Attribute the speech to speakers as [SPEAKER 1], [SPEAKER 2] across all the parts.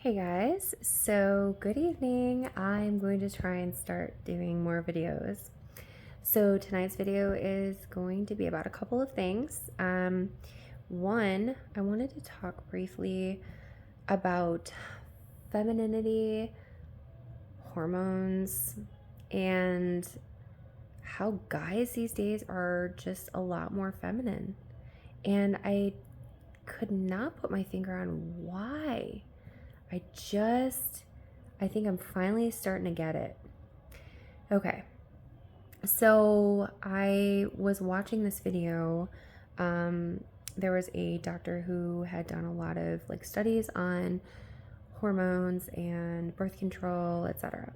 [SPEAKER 1] Hey guys, so good evening. I'm going to try and start doing more videos. So tonight's video is going to be about a couple of things. One, I wanted to talk briefly about femininity, hormones, and how guys these days are just a lot more feminine. And I could not put my finger on why. I think I'm finally starting to get it. Okay, so I was watching this video. There was a doctor who had done a lot of studies on hormones and birth control, etc.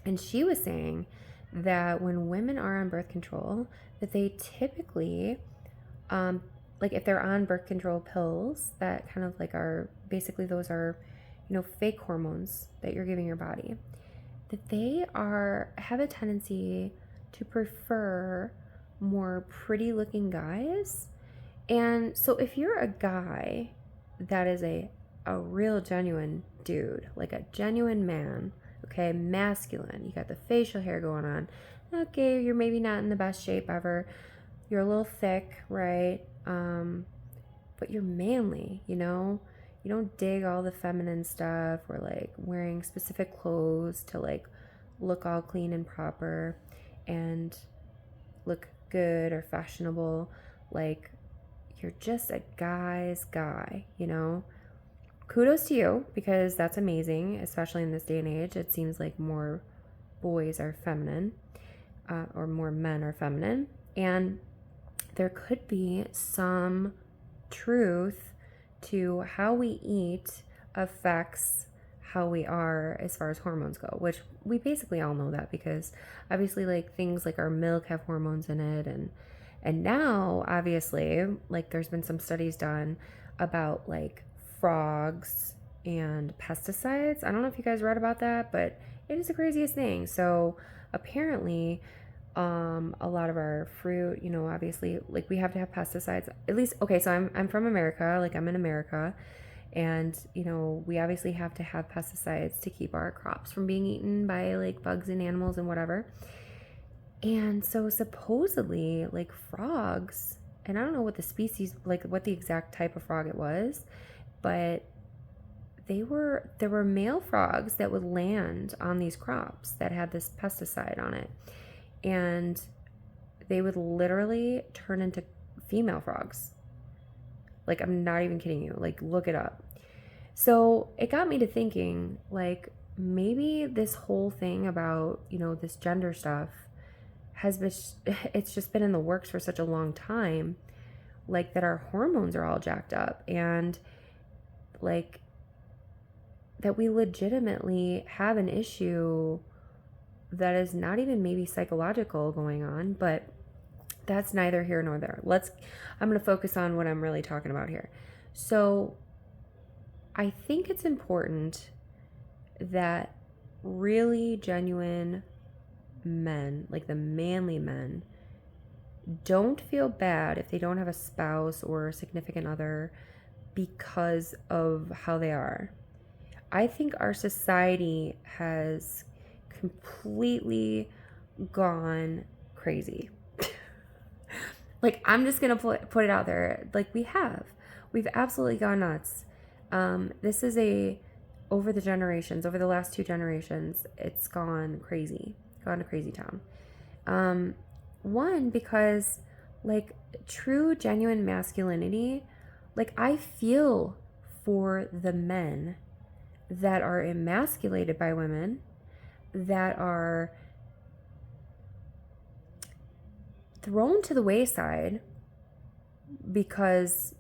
[SPEAKER 1] And she was saying that when women are on birth control, that they typically, if they're on birth control pills, that kind of are basically those are, fake hormones that you're giving your body, that they have a tendency to prefer more pretty looking guys. And so if you're a guy that is a real genuine dude, like a genuine man, okay, masculine, you got the facial hair going on, okay, you're maybe not in the best shape ever, you're a little thick, right? But you're manly, you don't dig all the feminine stuff or wearing specific clothes to look all clean and proper and look good or fashionable. You're just a guy's guy, Kudos to you, because that's amazing, especially in this day and age. It seems like more boys are feminine, or more men are feminine. And there could be some truth to how we eat affects how we are as far as hormones go, which we basically all know that, because obviously things like our milk have hormones in it, and now obviously there's been some studies done about frogs and pesticides. I don't know if you guys read about that, but it is the craziest thing. So apparently a lot of our fruit, obviously we have to have pesticides, at least. Okay, so I'm from America, I'm in America, and we obviously have to have pesticides to keep our crops from being eaten by bugs and animals and whatever. And so supposedly frogs, and I don't know what the species, what the exact type of frog it was, but there were male frogs that would land on these crops that had this pesticide on it, and they would literally turn into female frogs. I'm not even kidding you. Look it up. So it got me to thinking, maybe this whole thing about, this gender stuff has been, it's just been in the works for such a long time, that our hormones are all jacked up, and that we legitimately have an issue that is not even maybe psychological going on, but that's neither here nor there. I'm going to focus on what I'm really talking about here. So I think it's important that really genuine men, the manly men, don't feel bad if they don't have a spouse or a significant other because of how they are. I think our society has completely gone crazy. I'm just gonna put it out there. We've absolutely gone nuts. This is over the last 2 generations, it's gone to crazy town. One, because true genuine masculinity, I feel for the men that are emasculated by women, that are thrown to the wayside because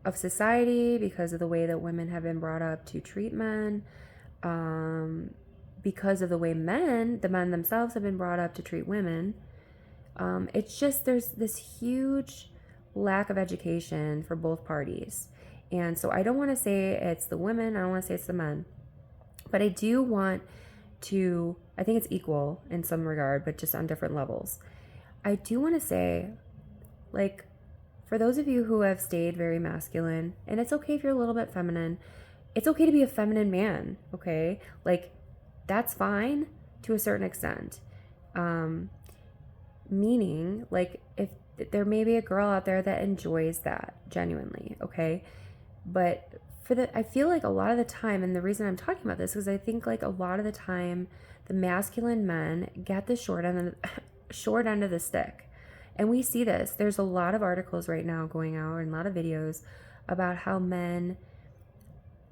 [SPEAKER 1] of society, because of the way that women have been brought up to treat men, because of the way the men themselves have been brought up to treat women. It's just, there's this huge lack of education for both parties. And so I don't want to say it's the women, I don't want to say it's the men, but I do want to, I think it's equal in some regard, but just on different levels. I do want to say, for those of you who have stayed very masculine, and it's okay if you're a little bit feminine, it's okay to be a feminine man, okay? Like, that's fine to a certain extent. Meaning, like, if there may be a girl out there that enjoys that genuinely, okay? But I feel like a lot of the time, and the reason I'm talking about this is I think like a lot of the time, the masculine men get the short end of the stick. And we see this. There's a lot of articles right now going out and a lot of videos about how men,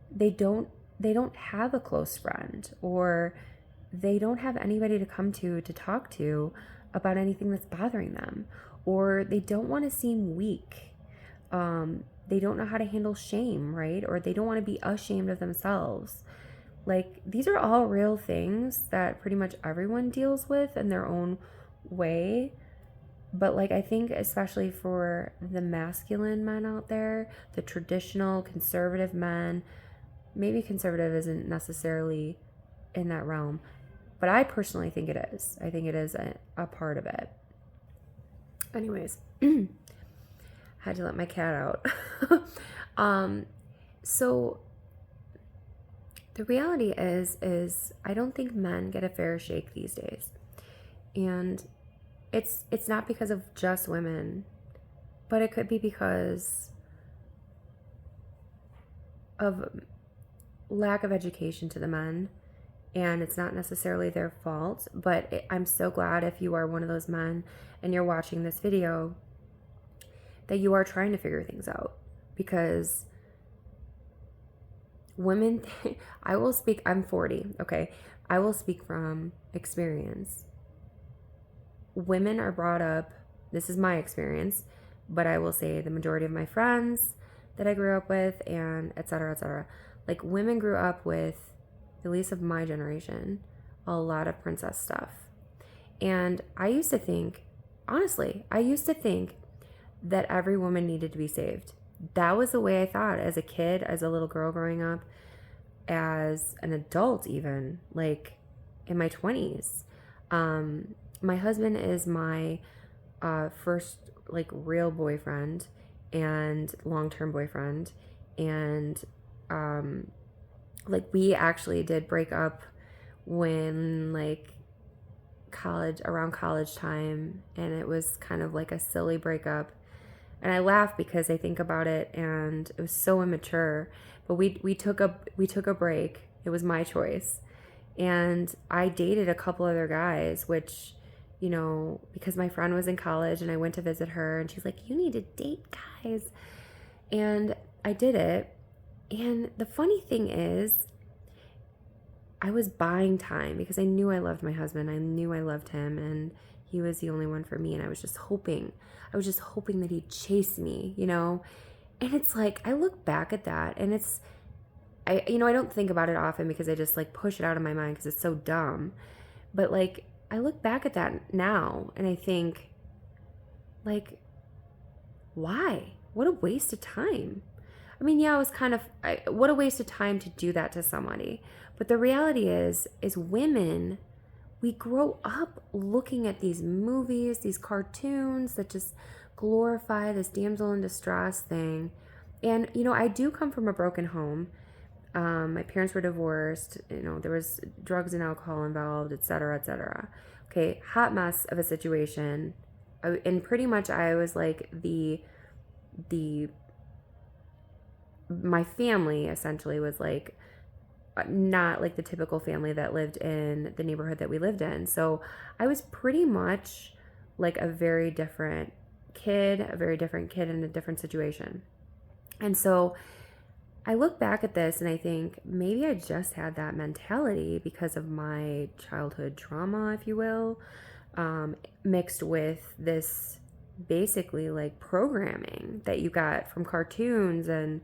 [SPEAKER 1] they don't have a close friend, or they don't have anybody to come to talk to about anything that's bothering them, or they don't want to seem weak. They don't know how to handle shame, right? Or they don't want to be ashamed of themselves. Like, these are all real things that pretty much everyone deals with in their own way. But like, I think especially for the masculine men out there, the traditional conservative men, maybe conservative isn't necessarily in that realm, but I personally think it is. I think it is a part of it. Anyways, had to let my cat out. So the reality is I don't think men get a fair shake these days. And it's not because of just women, but it could be because of lack of education to the men. And it's not necessarily their fault, but I'm so glad if you are one of those men and you're watching this video that you are trying to figure things out. Because women, I will speak, I'm 40, okay? I will speak from experience. Women are brought up, this is my experience, but I will say the majority of my friends that I grew up with, and et cetera, like, women grew up with, at least of my generation, a lot of princess stuff. And I used to think, honestly, that every woman needed to be saved. That was the way I thought as a kid, as a little girl growing up, as an adult even, like in my 20s. My husband is my first like real boyfriend and long-term boyfriend. And like, we actually did break up when like around college time, and it was kind of like a silly breakup. And I laugh because I think about it, and it was so immature. But we took a break. It was my choice, and I dated a couple other guys, which, you know, because my friend was in college and I went to visit her, and she's like, "You need to date guys," and I did it. And the funny thing is, I was buying time because I knew I loved my husband. I knew I loved him, and he was the only one for me. And I was just hoping that he'd chase me, you know? And it's like, I look back at that, and I don't think about it often because I just like push it out of my mind because it's so dumb. But like, I look back at that now and I think, like, why? What a waste of time. I mean, yeah, it was what a waste of time to do that to somebody. But the reality is women, we grow up looking at these movies, these cartoons that just glorify this damsel in distress thing. And, you know, I do come from a broken home. My parents were divorced. You know, there was drugs and alcohol involved, et cetera, et cetera. Okay, hot mess of a situation. And pretty much I was like my family essentially was like not like the typical family that lived in the neighborhood that we lived in. So I was pretty much like a very different kid in a different situation. And so I look back at this and I think maybe I just had that mentality because of my childhood trauma, if you will, mixed with this basically like programming that you got from cartoons and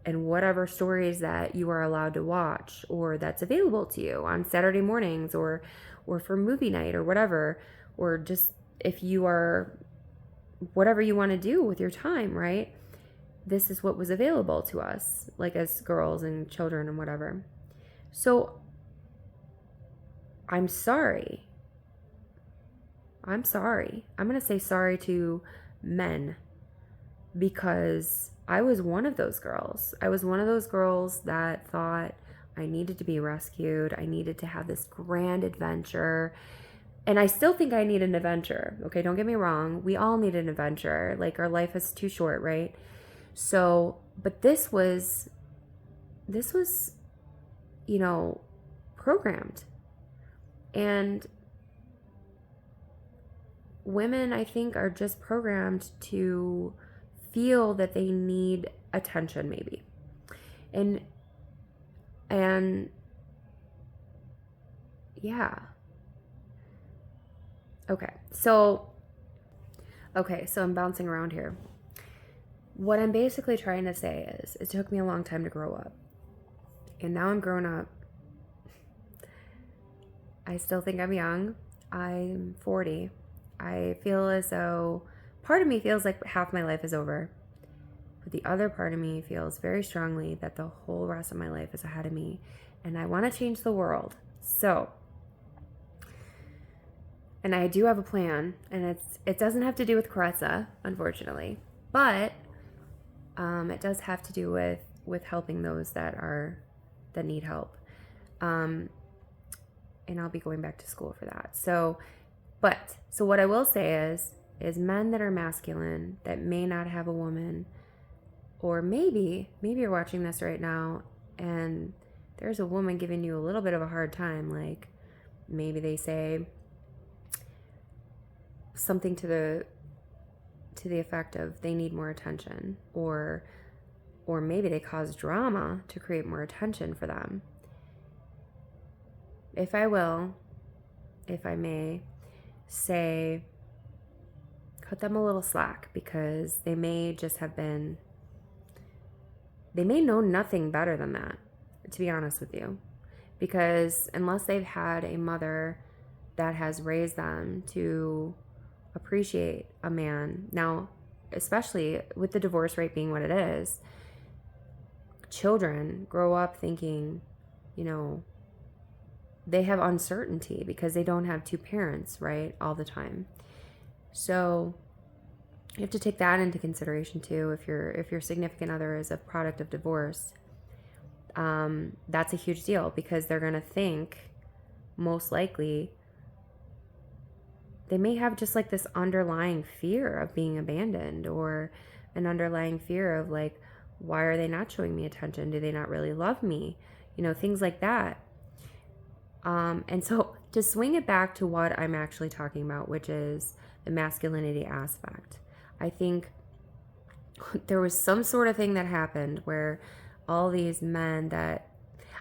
[SPEAKER 1] whatever stories that you are allowed to watch or that's available to you on Saturday mornings or for movie night or whatever, or just if you are whatever you want to do with your time, right? This is what was available to us, like as girls and children and whatever. So I'm sorry. I'm going to say sorry to men because I was one of those girls. I was one of those girls that thought I needed to be rescued. I needed to have this grand adventure. And I still think I need an adventure. Okay, don't get me wrong. We all need an adventure. Like, our life is too short, right? So, but this was, you know, programmed. And women, I think, are just programmed to feel that they need attention, maybe. And yeah. Okay. So I'm bouncing around here. What I'm basically trying to say is, it took me a long time to grow up. And now I'm grown up. I still think I'm young. I'm 40. I feel as though part of me feels like half my life is over. But the other part of me feels very strongly that the whole rest of my life is ahead of me. And I want to change the world. So, and I do have a plan. And it doesn't have to do with Caressa, unfortunately. But it does have to do with helping those that need help. And I'll be going back to school for that. So what I will say is men that are masculine that may not have a woman, or maybe you're watching this right now and there's a woman giving you a little bit of a hard time. Like, maybe they say something to the effect of they need more attention, or maybe they cause drama to create more attention for them. If I may say, cut them a little slack, because they may know nothing better than that, to be honest with you. Because unless they've had a mother that has raised them to appreciate a man, now, especially with the divorce rate being what it is, children grow up thinking, they have uncertainty because they don't have two parents, right, all the time. So you have to take that into consideration too. If your significant other is a product of divorce, that's a huge deal, because they're gonna think, most likely, they may have just like this underlying fear of being abandoned, or an underlying fear of like, why are they not showing me attention? Do they not really love me? Things like that. And so to swing it back to what I'm actually talking about, which is the masculinity aspect, I think there was some sort of thing that happened where all these men that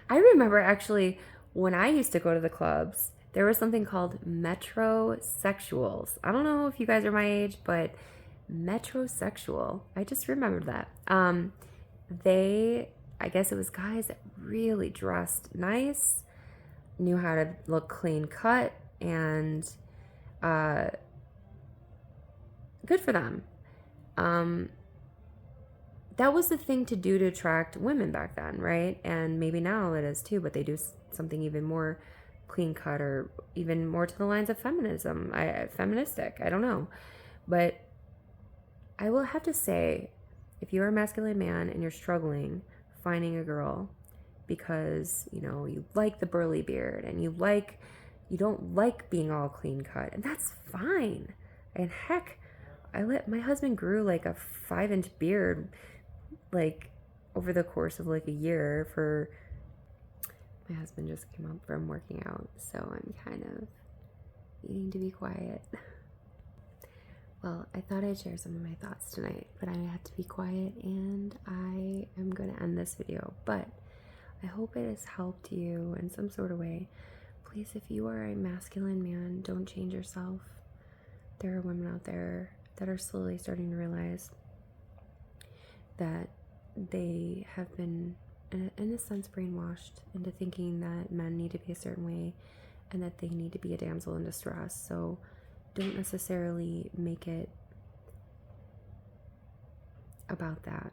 [SPEAKER 1] I remember, actually, when I used to go to the clubs, there was something called metrosexuals. I don't know if you guys are my age, but metrosexual, I just remembered that. I guess it was guys that really dressed nice, knew how to look clean cut, and good for them. That was the thing to do to attract women back then, right? And maybe now it is too, but they do something even more clean cut, or even more to the lines of feministic. I don't know. But I will have to say, if you're a masculine man and you're struggling finding a girl because, you like the burly beard and you don't like being all clean cut, and that's fine. And heck, my husband grew like a 5-inch beard, like over the course of like a year. My husband just came up from working out, so I'm kind of needing to be quiet. Well, I thought I'd share some of my thoughts tonight, but I had to be quiet, and I am going to end this video. But I hope it has helped you in some sort of way. Please, if you are a masculine man, don't change yourself. There are women out there that are slowly starting to realize that they have been, in a sense, brainwashed into thinking that men need to be a certain way and that they need to be a damsel in distress. So don't necessarily make it about that.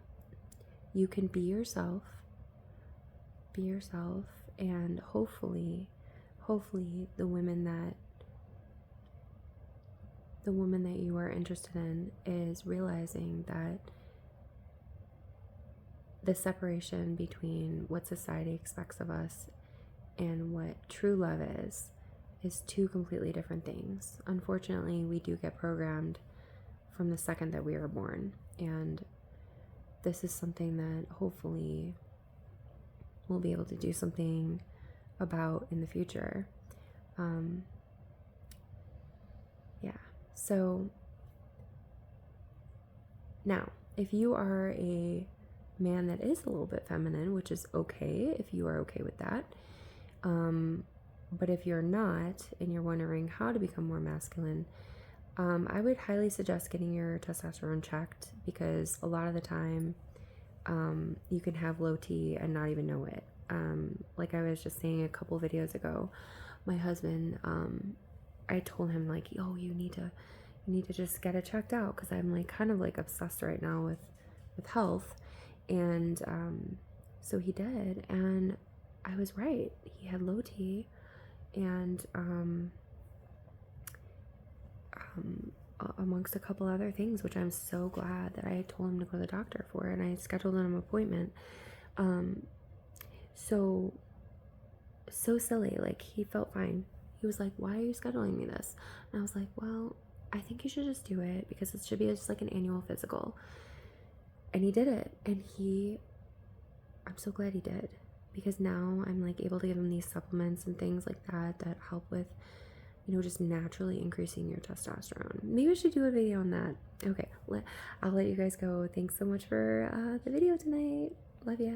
[SPEAKER 1] You can be yourself, and hopefully the woman that you are interested in is realizing that the separation between what society expects of us and what true love is two completely different things. Unfortunately, we do get programmed from the second that we are born, and this is something that hopefully we'll be able to do something about in the future. Yeah, so now, if you are a man that is a little bit feminine, which is okay if you are okay with that, but if you're not and you're wondering how to become more masculine, I would highly suggest getting your testosterone checked, because a lot of the time you can have low T and not even know it. Like I was just saying a couple videos ago, my husband, I told him like, oh, you need to just get it checked out, because I'm like kind of like obsessed right now with health. And so he did, and I was right. He had low T, and amongst a couple other things, which I'm so glad that I told him to go to the doctor for, and I scheduled an appointment. So silly. Like, he felt fine. He was like, why are you scheduling me this? And I was like, well, I think you should just do it, because it should be just like an annual physical. And he did it, and I'm so glad he did, because now I'm like able to give him these supplements and things like that help with, just naturally increasing your testosterone. Maybe I should do a video on that. Okay, I'll let you guys go. Thanks so much for the video tonight. Love ya.